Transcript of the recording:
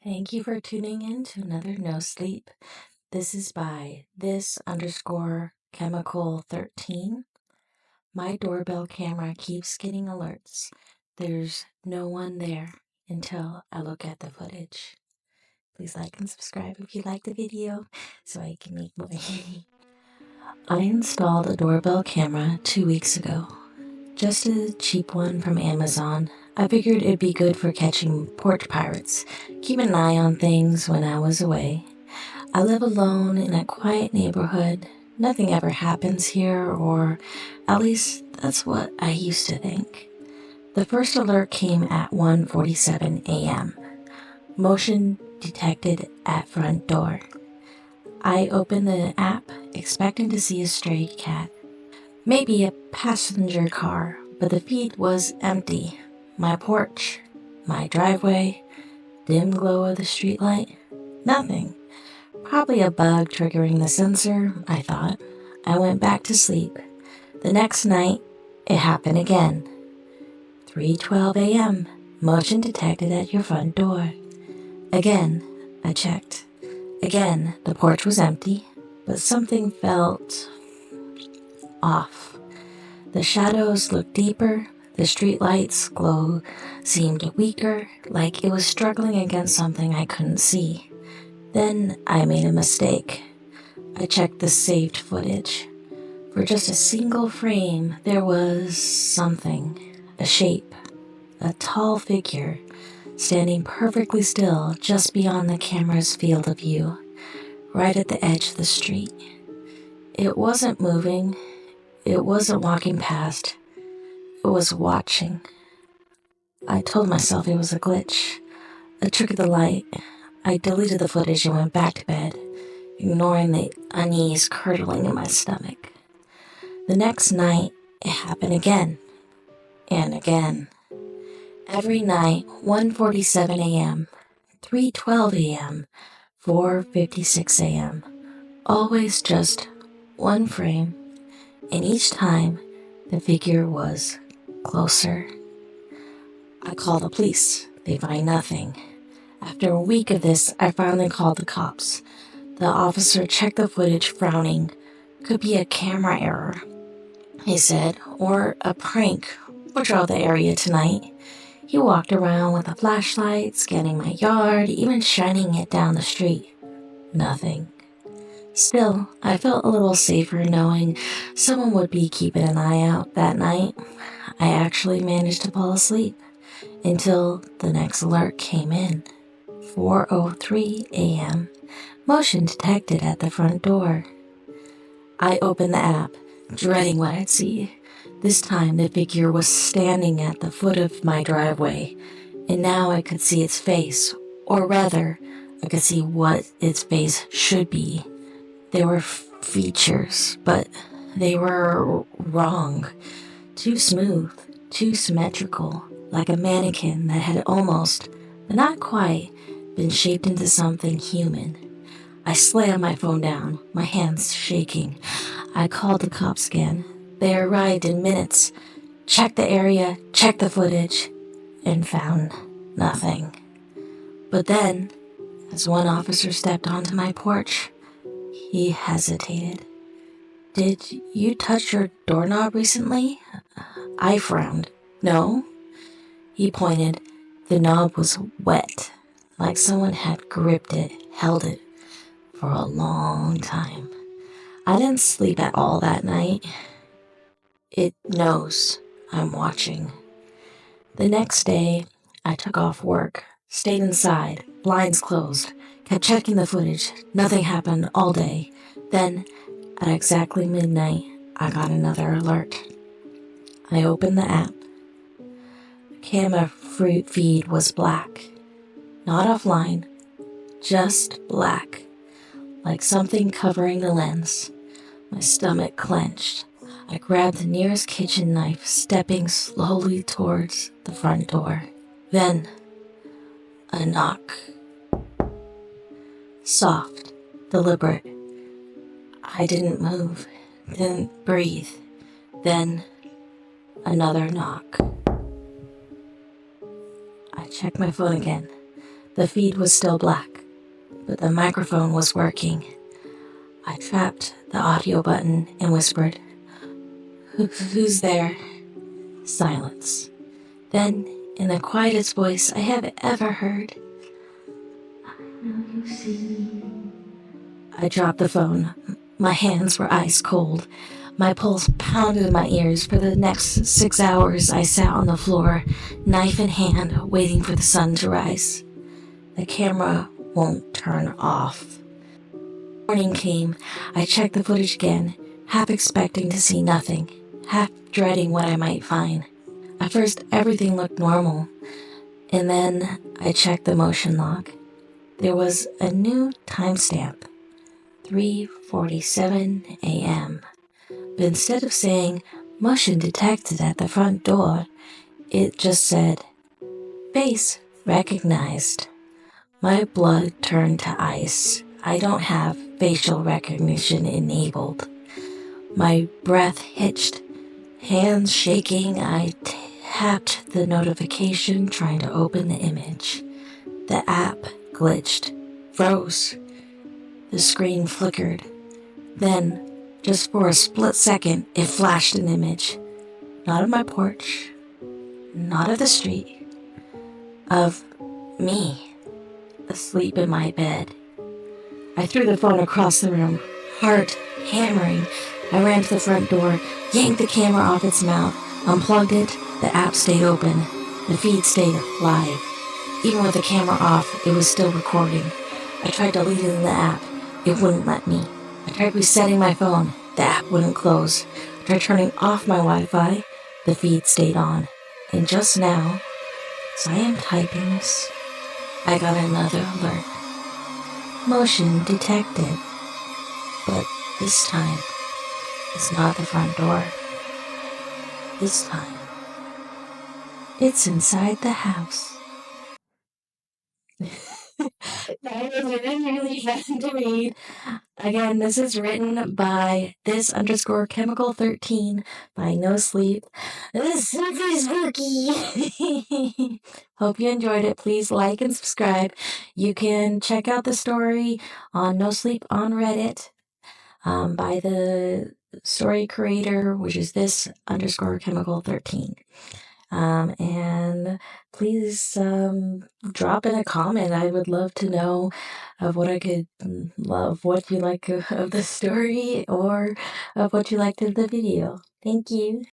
Thank you for tuning in to another No Sleep. This is by this_chemical13. My doorbell camera keeps getting alerts. There's no one there until I look at the footage. Please like and subscribe if you like the video so I can make more. I installed a doorbell camera 2 weeks ago. Just a cheap one from Amazon. I figured it'd be good for catching porch pirates, keeping an eye on things when I was away. I live alone in a quiet neighborhood. Nothing ever happens here, or at least that's what I used to think. The first alert came at 1:47 a.m. Motion detected at front door. I opened the app, expecting to see a stray cat. Maybe a passenger car, but the feed was empty. My porch, my driveway, dim glow of the streetlight, nothing. Probably a bug triggering the sensor, I thought. I went back to sleep. The next night, it happened again. 3:12 a.m., motion detected at your front door. Again, I checked. Again, the porch was empty, but something felt off. The shadows looked deeper, the streetlight's glow seemed weaker, like it was struggling against something I couldn't see. Then I made a mistake. I checked the saved footage. For just a single frame, there was something, a shape, a tall figure, standing perfectly still just beyond the camera's field of view, right at the edge of the street. It wasn't moving. It wasn't walking past. It was watching. I told myself it was a glitch, a trick of the light. I deleted the footage and went back to bed, ignoring the unease curdling in my stomach. The next night, it happened again and again. Every night, 1:47 a.m., 3:12 a.m., 4:56 a.m. Always just one frame, and each time the figure was closer. I called the police. They find nothing. After a week of this, I finally called the cops. The officer checked the footage, frowning. Could be a camera error, he said, or a prank. Patrol the area tonight. He walked around with a flashlight, scanning my yard, even shining it down the street. Nothing. Still, I felt a little safer knowing someone would be keeping an eye out that night. I actually managed to fall asleep until the next alert came in. 4:03 a.m. Motion detected at the front door. I opened the app, dreading what I'd see. This time the figure was standing at the foot of my driveway, and now I could see its face, or rather, I could see what its face should be. There were features, but they were wrong. Too smooth, too symmetrical, like a mannequin that had almost, but not quite, been shaped into something human. I slammed my phone down, my hands shaking. I called the cops again. They arrived in minutes, checked the area, checked the footage, and found nothing. But then, as one officer stepped onto my porch, he hesitated. "Did you touch your doorknob recently?" I frowned. "No." He pointed. The knob was wet, like someone had gripped it, held it, for a long time. I didn't sleep at all that night. It knows I'm watching. The next day, I took off work, stayed inside, blinds closed, kept checking the footage. Nothing happened all day. Then, at exactly midnight, I got another alert. I opened the app. Camera feed was black. Not offline, just black, like something covering the lens. My stomach clenched. I grabbed the nearest kitchen knife, stepping slowly towards the front door. Then, a knock. Soft, deliberate. I didn't move, didn't breathe. Then, another knock. I checked my phone again. The feed was still black, but the microphone was working. I tapped the audio button and whispered, "Who's there?" Silence. Then, in the quietest voice I have ever heard, "I know you see me." I dropped the phone. My hands were ice cold. My pulse pounded in my ears. For the next 6 hours, I sat on the floor, knife in hand, waiting for the sun to rise. The camera won't turn off. Morning came. I checked the footage again, half expecting to see nothing, half dreading what I might find. At first, everything looked normal, and then I checked the motion log. There was a new timestamp, 3:47 a.m. But instead of saying motion detected at the front door, it just said face recognized. My blood turned to ice. I don't have facial recognition enabled. My breath hitched, hands shaking. I tapped the notification, trying to open the image. The app glitched, froze. The screen flickered. Then, just for a split second, it flashed an image. Not of my porch, not of the street, of me, asleep in my bed. I threw the phone across the room, heart hammering. I ran to the front door, yanked the camera off its mount, unplugged it. The app stayed open. The feed stayed live. Even with the camera off, it was still recording. I tried deleting the app. It wouldn't let me. I tried resetting my phone. The app wouldn't close. I tried turning off my Wi-Fi. The feed stayed on. And just now, as I am typing this, I got another alert. Motion detected. But this time, it's not the front door. This time, it's inside the house. That was really fun to read. Again, this is written by this_chemical13 by No Sleep. This is super spooky. Hope you enjoyed it. Please like and subscribe. You can check out the story on No Sleep on Reddit by the story creator, which is this_chemical13. And please drop in a comment. I would love to know of what I could love, what you like of the story or of what you liked of the video. Thank you.